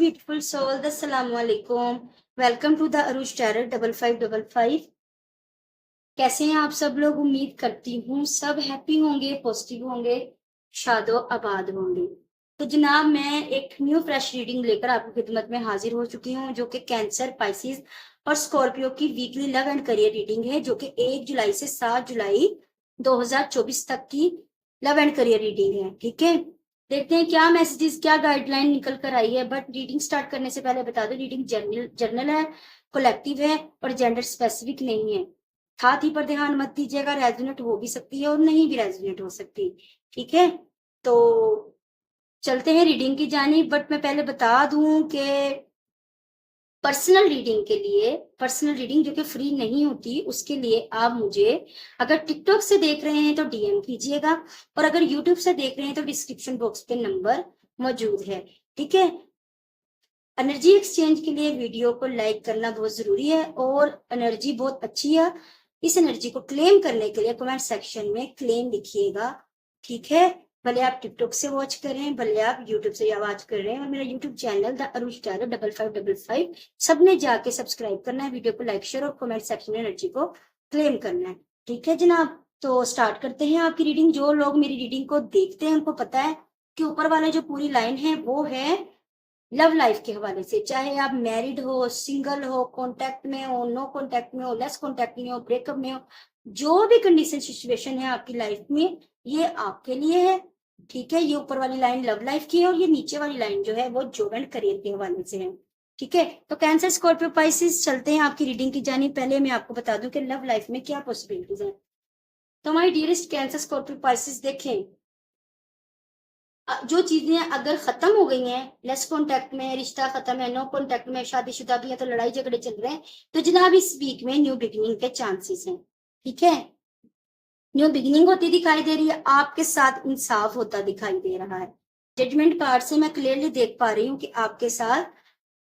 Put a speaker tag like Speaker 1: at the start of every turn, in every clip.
Speaker 1: Beautiful soul, Assalamu alaikum. Welcome to the Arush Tarot 5555. कैसे हैं आप सब लोग? उम्मीद करती हूँ सब हैप्पी होंगे, पॉजिटिव होंगे, शादो आबाद होंगे। तो जनाब, मैं एक न्यू फ्रेश रीडिंग लेकर आपकी खिदमत में हाजिर हो चुकी हूँ, जो कि कैंसर, पाइसिस और स्कॉर्पियो की weekly love and career reading है, जो कि 1 जुलाई से 7 जुलाई 2024 तक की लव एंड करियर रीडिंग है। ठीक है, देखते हैं क्या मैसेजेस, क्या गाइडलाइन निकल कर आई है। बट रीडिंग स्टार्ट करने से पहले बता दो, रीडिंग जर्नल है, कलेक्टिव है और जेंडर स्पेसिफिक नहीं है। हाथ ही पर ध्यान मत दीजिएगा, रेजोनेट हो भी सकती है और नहीं भी रेजोनेट हो सकती। ठीक है, तो चलते हैं रीडिंग की जानी। बट मैं पहले बता दूं कि पर्सनल रीडिंग के लिए, पर्सनल रीडिंग जो कि फ्री नहीं होती, उसके लिए आप मुझे अगर टिकटॉक से देख रहे हैं तो डीएम कीजिएगा, और अगर यूट्यूब से देख रहे हैं तो डिस्क्रिप्शन बॉक्स पे नंबर मौजूद है। ठीक है, एनर्जी एक्सचेंज के लिए वीडियो को लाइक करना बहुत जरूरी है, और एनर्जी बहुत अच्छी है। इस एनर्जी को क्लेम करने के लिए कमेंट सेक्शन में क्लेम लिखिएगा। ठीक है, भले आप टिकटॉक से वॉच कर रहे हैं, भले आप यूट्यूब से वॉच कर रहे हैं, और मेरा YouTube channel the Arush tarot 5555 सबने जाके सब्सक्राइब करना है, वीडियो को लाइक शेयर और कमेंट सेक्शन में एनर्जी को क्लेम करना है। ठीक है जनाब, तो स्टार्ट करते हैं आपकी रीडिंग। जो लोग मेरी रीडिंग को देखते हैं उनको पता है कि ऊपर वाले जो पूरी लाइन है वो है लव लाइफ के हवाले से। चाहे आप मैरिड हो, सिंगल हो, कांटेक्ट में हो, नो कांटेक्ट में हो, लेस कांटेक्ट में हो, ब्रेकअप में हो, जो भी कंडीशन सिचुएशन है आपकी लाइफ में, ये आपके लिए है। ठीक है, ये ऊपर वाली लाइन लव लाइफ की है और ये नीचे वाली लाइन जो है वो जॉब एंड करियर के हवाले से है। ठीक है, तो कैंसर, स्कॉर्पियो, पाइसिस, चलते हैं आपकी रीडिंग की जानी। पहले मैं आपको बता दूं कि लव लाइफ में क्या पॉसिबिलिटीज है। तो हमारी डियरेस्ट कैंसर, स्कॉर्पियो, पाइसिस, देखें, जो चीजें अगर खत्म हो गई हैं, लेस कॉन्टेक्ट में रिश्ता खत्म है, नो कॉन्टेक्ट में शादीशुदा भी है, तो लड़ाई झगड़े चल रहे हैं, तो जनाब इस वीक में न्यू बिगिनिंग के चांसेस हैं। ठीक है, न्यू बिगिनिंग होती दिखाई दे रही है, आपके साथ इंसाफ होता दिखाई दे रहा है। जजमेंट कार्ड से मैं क्लियरली देख पा रही हूँ कि आपके साथ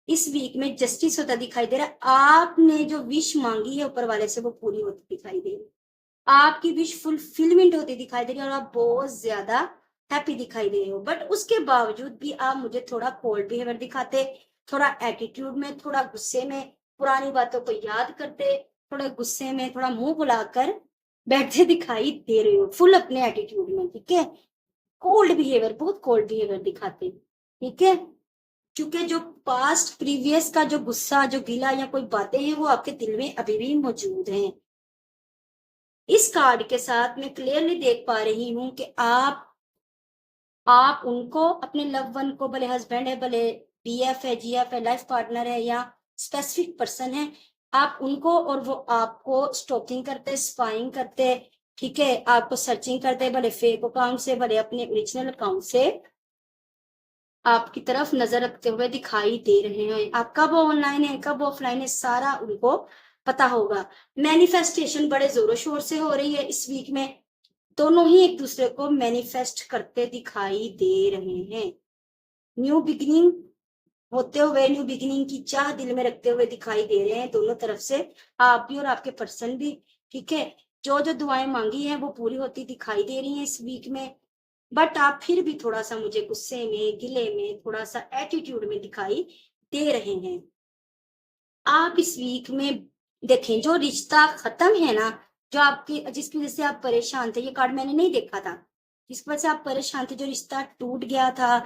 Speaker 1: इस वीक में जस्टिस होता दिखाई दे रहा है। आपने जो विश मांगी है ऊपर वाले से वो पूरी होती दिखाई दे रही है, आपकी विश फुलफिलमेंट होती दिखाई दे रही है, और आप बहुत ज्यादा हैप्पी दिखाई दे रहे हो। बट उसके बावजूद भी आप मुझे थोड़ा कोल्ड बिहेवियर दिखाते, थोड़ा एटीट्यूड में, थोड़ा गुस्से में, पुरानी बातों को याद करते, थोड़ा गुस्से में, थोड़ा मुंह बुलाकर बैठे दिखाई दे रहे हो, फुल अपने एटीट्यूड में। ठीक है, कोल्ड बिहेवियर, बहुत कोल्ड बिहेवियर दिखाते। ठीक है, क्योंकि जो पास्ट प्रीवियस का जो गुस्सा, जो गिला या कोई बातें हैं, वो आपके दिल में अभी भी मौजूद हैं। इस कार्ड के साथ मैं क्लियरली देख पा रही हूं कि आप उनको, अपने लव वन को, भले हस्बैंड है, भले बीएफ है, जीएफ है, लाइफ पार्टनर है या स्पेसिफिक पर्सन है, आप उनको और वो आपको स्टॉकिंग करते, स्पाइंग करते। ठीक है, आपको सर्चिंग करते, भले फेक अकाउंट से, भले अपने ओरिजिनल अकाउंट से, आपकी तरफ नजर रखते हुए दिखाई दे रहे हैं। आप कब ऑनलाइन है, कब ऑफलाइन है, सारा उनको पता होगा। मैनिफेस्टेशन बड़े जोरों शोर से हो रही है इस वीक में, दोनों ही एक दूसरे को मैनिफेस्ट करते दिखाई दे रहे हैं। न्यू बिगिनिंग होते हुए, न्यू बिगिनिंग की चाह दिल में रखते हुए दिखाई दे रहे हैं दोनों तरफ से, आप भी और आपके पर्सन भी। ठीक है, जो जो दुआएं मांगी हैं वो पूरी होती दिखाई दे रही हैं इस वीक में। बट आप फिर भी थोड़ा सा मुझे गुस्से में, गिले में, थोड़ा सा एटीट्यूड में दिखाई दे रहे हैं। आप इस वीक में देखें, जो रिश्ता खत्म है ना, जो आपकी, जिसकी वजह से आप परेशान थे, ये कार्ड मैंने नहीं देखा था, जिसकी वजह से आप परेशान थे, जो रिश्ता टूट गया था,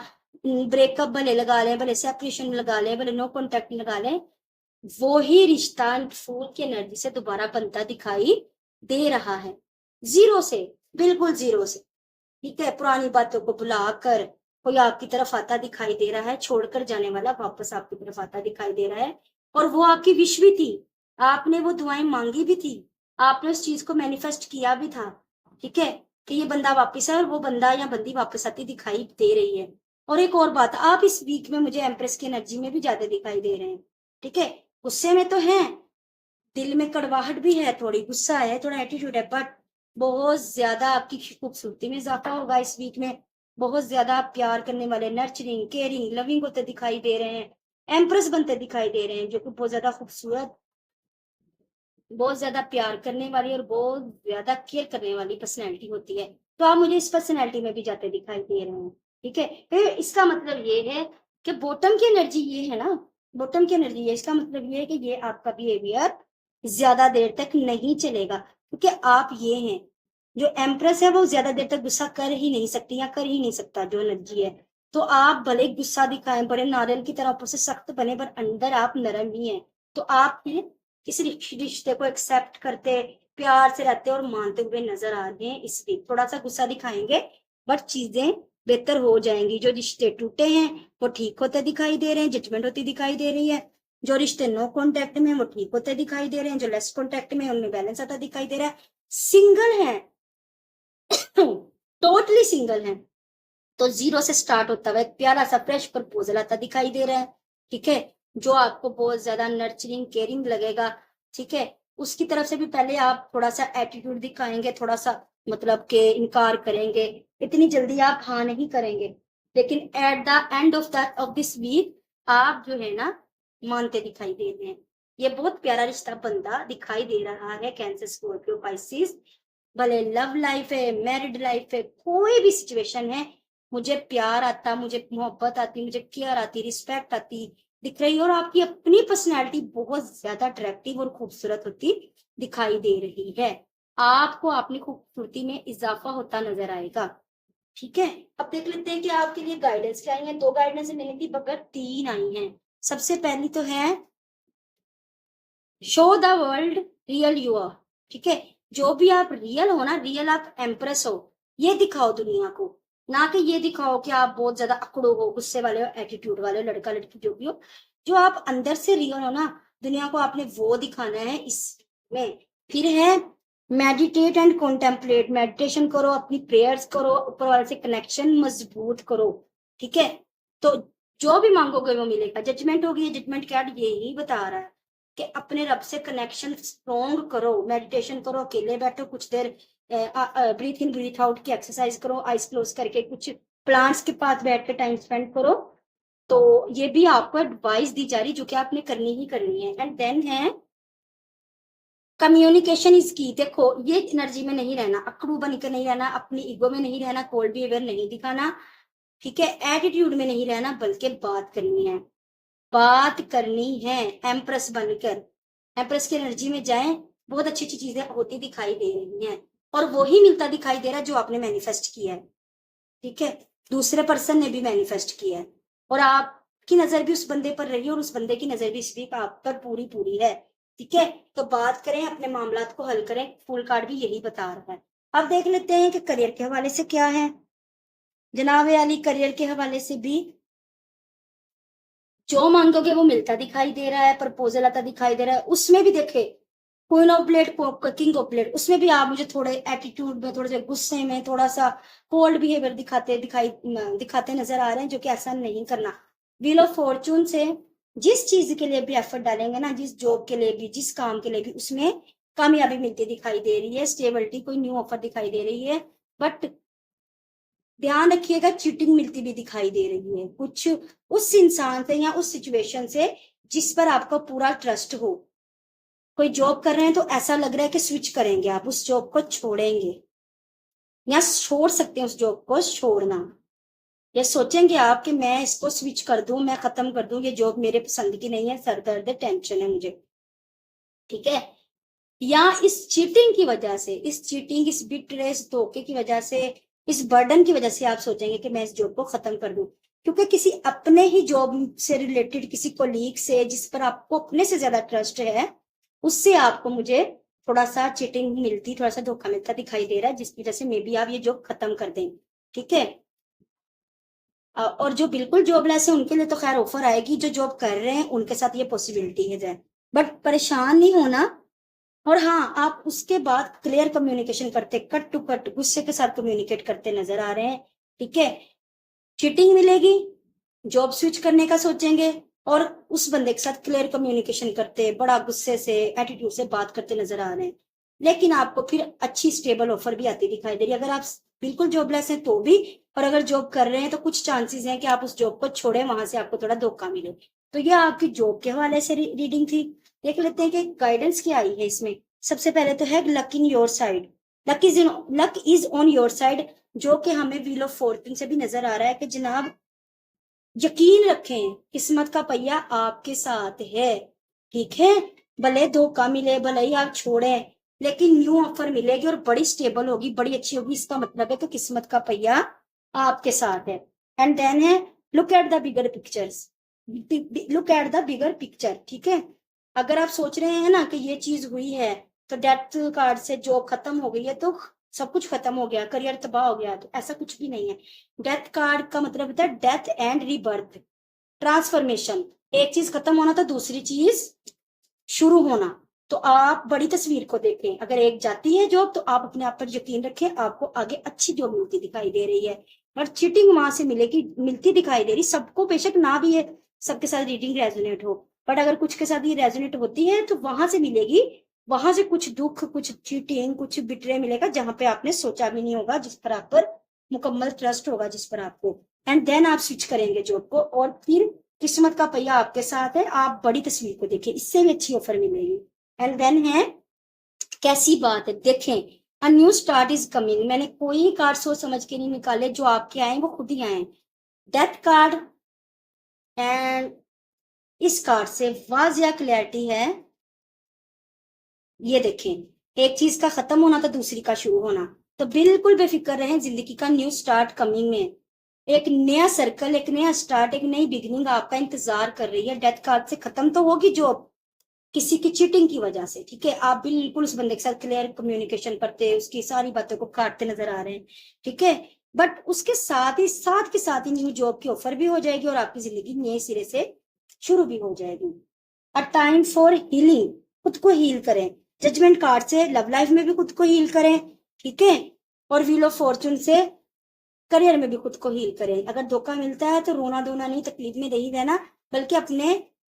Speaker 1: ब्रेकअप भले लगा लें, भले सेपरेशन लगा लें, भले नो कॉन्टेक्ट लगा लें, वो ही रिश्ता फूल की एनर्जी से दोबारा बनता दिखाई दे रहा है, जीरो से, बिल्कुल जीरो से। ठीक है, पुरानी बातों को भुलाकर कोई आपकी तरफ आता दिखाई दे रहा है, छोड़कर जाने वाला वापस आपकी तरफ आता दिखाई दे रहा है, और वो आपकी विश भी थी, आपने वो दुआएं मांगी भी थी, आपने उस चीज को मैनिफेस्ट किया भी था। ठीक है, कि ये बंदा वापस है, और वो बंदा या बंदी वापस आती दिखाई दे रही है। और एक और बात, आप इस वीक में मुझे एम्प्रेस की एनर्जी में भी ज्यादा दिखाई दे रहे हैं। ठीक है, गुस्से में तो है, दिल में कड़वाहट भी है, थोड़ी गुस्सा है, थोड़ा एटीट्यूड है, बट बहुत ज्यादा आपकी खूबसूरती में इजाफा होगा इस वीक में। बहुत ज्यादा आप प्यार करने वाले, नर्चरिंग, केयरिंग, लविंग होते दिखाई दे रहे हैं, एम्प्रेस बनते दिखाई दे रहे हैं, जो कि बहुत ज्यादा खूबसूरत, बहुत ज्यादा प्यार करने वाली और बहुत ज्यादा केयर करने वाली पर्सनैलिटी होती है। तो आप मुझे इस पर्सनैलिटी में भी जाते दिखाई दे रहे हैं। ठीक है, फिर इसका मतलब ये है कि बॉटम की एनर्जी ये है ना, बॉटम की एनर्जी ये, इसका मतलब ये है कि ये आपका बिहेवियर ज्यादा देर तक नहीं चलेगा, क्योंकि आप ये हैं, जो एम्प्रेस है वो ज्यादा देर तक गुस्सा कर ही नहीं सकती या कर ही नहीं सकता, जो एनर्जी है। तो आप भले गुस्सा दिखाएं, बड़े नारियल की तरह ऊपर से सख्त बने, पर अंदर आप नरम ही हैं। तो आप किसी रिश्ते को एक्सेप्ट करते, प्यार से रहते और मानते हुए नजर आ रहे हैं। इसलिए थोड़ा सा गुस्सा दिखाएंगे, बट चीजें बेहतर हो जाएंगी। जो रिश्ते टूटे हैं वो ठीक होते दिखाई दे रहे हैं, जजमेंट होती दिखाई दे रही है। जो रिश्ते नो कांटेक्ट में वो ठीक होते दिखाई दे रहे हैं, जो लेस कांटेक्ट में उनमें बैलेंस आता दिखाई दे रहा है। सिंगल है, टोटली सिंगल है, तो जीरो से स्टार्ट होता हुआ एक प्यारा सा फ्रेश प्रपोजल आता दिखाई दे रहा है। ठीक है, जो आपको बहुत ज्यादा नर्चरिंग केयरिंग लगेगा। ठीक है, उसकी तरफ से भी पहले आप थोड़ा सा एटीट्यूड दिखाएंगे, थोड़ा सा मतलब के इनकार करेंगे, इतनी जल्दी आप हाँ नहीं करेंगे, लेकिन at the end of this week आप जो है ना मानते दिखाई दे रहे हैं। ये बहुत प्यारा रिश्ता बंदा दिखाई दे रहा है कैंसर, स्कॉर्पियो, पाइसिस। भले लव लाइफ है, मैरिड लाइफ है, कोई भी सिचुएशन है, मुझे प्यार आता, मुझे मोहब्बत आती, मुझे केयर आती, रिस्पेक्ट आती दिख रही है, और आपकी अपनी पर्सनैलिटी बहुत ज्यादा अट्रैक्टिव और खूबसूरत होती दिखाई दे रही है। आपको अपनी खूबसूरती में इजाफा होता नजर आएगा। ठीक है, अब देख लेते हैं कि आपके लिए गाइडेंस क्या आई है। 2 गाइडेंस मिली थी, मगर 3 आई हैं। सबसे पहली तो है show the world real you are. ठीक है, जो भी आप रियल हो ना, रियल आप एम्प्रेस हो, ये दिखाओ दुनिया को। ना कि ये दिखाओ कि आप बहुत ज्यादा अकड़ो हो, गुस्से वाले हो, एटीट्यूड वाले हो, लड़का लड़की जो भी हो। जो आप अंदर से रियल हो ना, दुनिया को आपने वो दिखाना है इसमें। फिर है मेडिटेट एंड कॉन्टेम्पलेट। मेडिटेशन करो, अपनी प्रेयर्स करो, ऊपर वाले से कनेक्शन मजबूत करो। ठीक है, तो जो भी मांगोगे वो मिलेगा। जजमेंट होगी, जजमेंट कार्ड यही बता रहा है कि अपने रब से कनेक्शन स्ट्रॉन्ग करो, मेडिटेशन करो, अकेले बैठो कुछ देर, ब्रीथ इन ब्रीथ आउट की एक्सरसाइज करो, आइस क्लोज करके कुछ प्लांट्स के पास बैठ के टाइम स्पेंड करो। तो ये भी आपको एडवाइस दी जा रही, जो कि आपने करनी ही करनी है। एंड देन है कम्युनिकेशन इज की। देखो, ये एनर्जी में नहीं रहना, अकड़ू बनकर नहीं रहना, अपनी ईगो में नहीं रहना, कोल्ड बिहेवियर नहीं दिखाना। ठीक है, एटीट्यूड में नहीं रहना, बल्कि बात करनी है, बात करनी है एम्प्रेस बनकर। एम्प्रेस की एनर्जी में जाएं, बहुत अच्छी अच्छी चीजें होती दिखाई दे रही हैं, और वो ही मिलता दिखाई दे रहा है जो आपने मैनिफेस्ट किया है। ठीक है, दूसरे पर्सन ने भी मैनिफेस्ट किया है, और आपकी नजर भी उस बंदे पर रही, और उस बंदे की नजर भी इस वीक आप पर पूरी पूरी है। ठीक है, तो बात करें, अपने मामलात को हल करें। फुल कार्ड भी यही बता रहा है। अब देख लेते हैं कि करियर के हवाले से क्या है। जनाब अली, करियर के हवाले से भी जो मांगोगे वो मिलता दिखाई दे रहा है, प्रपोजल आता दिखाई दे रहा है। उसमें भी देखे queen of plate, king of plate, उसमें भी आप मुझे थोड़े एटीट्यूड में, थोड़े से गुस्से में, थोड़ा सा कोल्ड बिहेवियर दिखाते नजर आ रहे हैं, जो कि ऐसा नहीं करना। व्हील ऑफ फॉर्चून से जिस चीज के लिए भी एफर्ट डालेंगे ना, जिस जॉब के लिए भी, जिस काम के लिए भी, उसमें कामयाबी मिलती दिखाई दे रही है। स्टेबिलिटी, कोई न्यू ऑफर दिखाई दे रही है, बट ध्यान रखिएगा चीटिंग मिलती भी दिखाई दे रही है, कुछ उस इंसान से या उस सिचुएशन से जिस पर आपका पूरा ट्रस्ट हो। कोई जॉब कर रहे हैं तो ऐसा लग रहा है कि स्विच करेंगे, आप उस जॉब को छोड़ेंगे, या छोड़ सकते हैं उस जॉब को छोड़ना, या सोचेंगे आप कि मैं इसको स्विच कर दूं, मैं खत्म कर दूं, ये जॉब मेरे पसंद की नहीं है, सर दर्द है, टेंशन है मुझे। ठीक है, या इस चीटिंग की वजह से, इस चीटिंग, इस बिटरेस, धोखे की वजह से, इस बर्डन की वजह से आप सोचेंगे कि मैं इस जॉब को खत्म कर दूं, क्योंकि किसी अपने ही जॉब से रिलेटेड किसी कोलीग से, जिस पर आपको अपने से ज्यादा ट्रस्ट है, उससे आपको मुझे थोड़ा सा चीटिंग मिलती, थोड़ा सा धोखा मिलता दिखाई दे रहा है, जिसकी वजह से मे बी आप ये जॉब खत्म कर दें। ठीक है, और जो बिल्कुल जॉबलेस है उनके लिए तो खैर ऑफर आएगी, जो जॉब कर रहे हैं उनके साथ ये पॉसिबिलिटी है जाए, बट परेशान नहीं होना। और हाँ, आप उसके बाद क्लियर कम्युनिकेशन करते, कट टू कट गुस्से के साथ कम्युनिकेट करते नजर आ रहे हैं। ठीक है, चीटिंग मिलेगी, जॉब स्विच करने का सोचेंगे, और उस बंदे के साथ क्लियर कम्युनिकेशन करते, बड़ा गुस्से से, एटीट्यूड से बात करते नजर आ रहे हैं। लेकिन आपको फिर अच्छी स्टेबल ऑफर भी आती दिखाई दे रही है, अगर आप बिल्कुल जॉबलेस हैं तो भी, और अगर जॉब कर रहे हैं तो कुछ चांसेस हैं कि आप उस जॉब को छोड़े, वहां से आपको थोड़ा धोखा मिले। तो ये आपकी जॉब के हवाले से रीडिंग थी। देख लेते हैं कि गाइडेंस क्या आई है इसमें। सबसे पहले तो है luck in your side, luck is on your side, जो कि हमें व्हील ऑफ फॉर्चून से भी नजर आ रहा है कि जनाब यकीन रखें, किस्मत का पहिया आपके साथ है, ठीक है। भले धोखा मिले, भले ही आप छोड़े, लेकिन न्यू ऑफर मिलेगी और बड़ी स्टेबल होगी, बड़ी अच्छी होगी। इसका मतलब है कि किस्मत का पहिया आपके साथ है। एंड देन है, look at the bigger pictures, look at the bigger picture, ठीक है। अगर आप सोच रहे हैं ना कि ये चीज हुई है, तो डेथ कार्ड से जॉब खत्म हो गई है, तो सब कुछ खत्म हो गया, करियर तबाह हो गया, तो ऐसा कुछ भी नहीं है। डेथ कार्ड का मतलब होता है डेथ एंड रीबर्थ, ट्रांसफॉर्मेशन। एक चीज खत्म होना तो दूसरी चीज शुरू होना। तो आप बड़ी तस्वीर को देखें, अगर एक जाती है जॉब तो आप अपने आप पर यकीन रखें, आपको आगे अच्छी जॉब मिलती दिखाई दे रही है। और चीटिंग वहां से मिलेगी, मिलती दिखाई दे रही, सबको बेशक ना भी है, सबके साथ रीडिंग रेजोनेट हो, बट अगर कुछ के साथ ये रेजोनेट होती है तो वहां से मिलेगी, वहां से कुछ दुख, कुछ चीटिंग, कुछ बिटरे मिलेगा, जहां पे आपने सोचा भी नहीं होगा, जिस पर आप पर मुकम्मल ट्रस्ट होगा, जिस पर आपको। एंड देन आप स्विच करेंगे जॉब को, और फिर किस्मत का पहिया आपके साथ है, आप बड़ी तस्वीर को देखें, इससे भी अच्छी ऑफर मिलेगी। एंड देन है, कैसी बात है, देखें, a new start is coming. मैंने कोई कार्ड सोच समझ के नहीं निकाले, जो आपके आए वो खुद ही आए। डेथ कार्ड एंड इस कार्ड से वाजिया क्लैरिटी है। ये देखें, एक चीज का खत्म होना तो दूसरी का शुरू होना, तो बिल्कुल बेफिक्र रहें, जिंदगी का न्यू स्टार्ट कमिंग में, एक नया सर्कल, एक नया स्टार्ट, एक नई बिगिनिंग आपका इंतजार कर रही है। डेथ कार्ड से खत्म तो होगी जॉब किसी की चीटिंग की वजह से, ठीक है, आप बिल्कुल उस बंदे के साथ क्लियर कम्युनिकेशन करते, उसकी सारी बातों को काटते नजर आ रहे हैं, ठीक है, बट उसके साथ ही साथ के साथ ही न्यू जॉब की ऑफर भी हो जाएगी और आपकी जिंदगी नए सिरे से शुरू भी हो जाएगी। अ टाइम फॉर हीलिंग, खुद को हील करें। जजमेंट कार्ड से लव लाइफ में भी खुद को हील करें, ठीक है, और व्हील ऑफ फॉर्चून से करियर में भी खुद को हील करें। अगर धोखा मिलता है तो रोना धोना नहीं, तकलीफ में नहीं रहना, बल्कि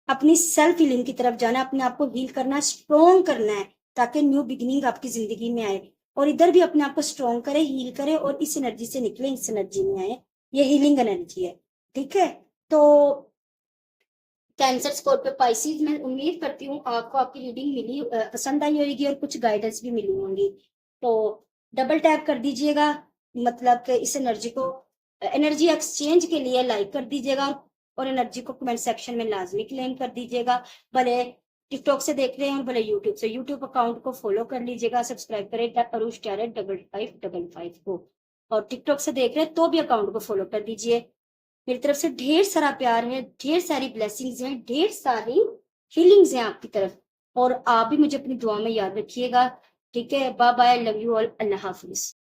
Speaker 1: अपनी सेल्फ हीलिंग की तरफ जाना, अपने आप को हील करना, स्ट्रोंग करना है, ताकि न्यू बिगिनिंग आपकी जिंदगी में आए। और इधर भी अपने आप को स्ट्रोंग करे, हील करे, और इस एनर्जी से निकले, इस एनर्जी में आए। ये हीलिंग एनर्जी है, ठीक है। तो कैंसर, स्कॉर्पियो, पाइसिस, मैं उम्मीद करती हूँ आपको आपकी रीडिंग मिली, पसंद आई होगी, और कुछ गाइडेंस भी मिली होंगी। तो डबल टैप कर दीजिएगा, मतलब कि इस एनर्जी को, एनर्जी एक्सचेंज के लिए लाइक कर दीजिएगा, और एनर्जी को कमेंट सेक्शन में लाजमी क्लेम कर दीजिएगा। भले टिकटॉक से देख रहे हैं और भले यूट्यूब से, यूट्यूब अकाउंट को फॉलो कर लीजिएगा, सब्सक्राइब करें अरुष टैरेट 5555 को, और टिकटॉक से देख रहे हैं तो भी अकाउंट को फॉलो कर दीजिए। मेरी तरफ से ढेर सारा प्यार है, ढेर सारी ब्लेसिंग्स हैं, ढेर सारी फीलिंग्स हैं आपकी तरफ, और आप भी मुझे अपनी दुआ में याद रखिएगा, ठीक है। Bye bye, love you all, अल्लाह हाफिज।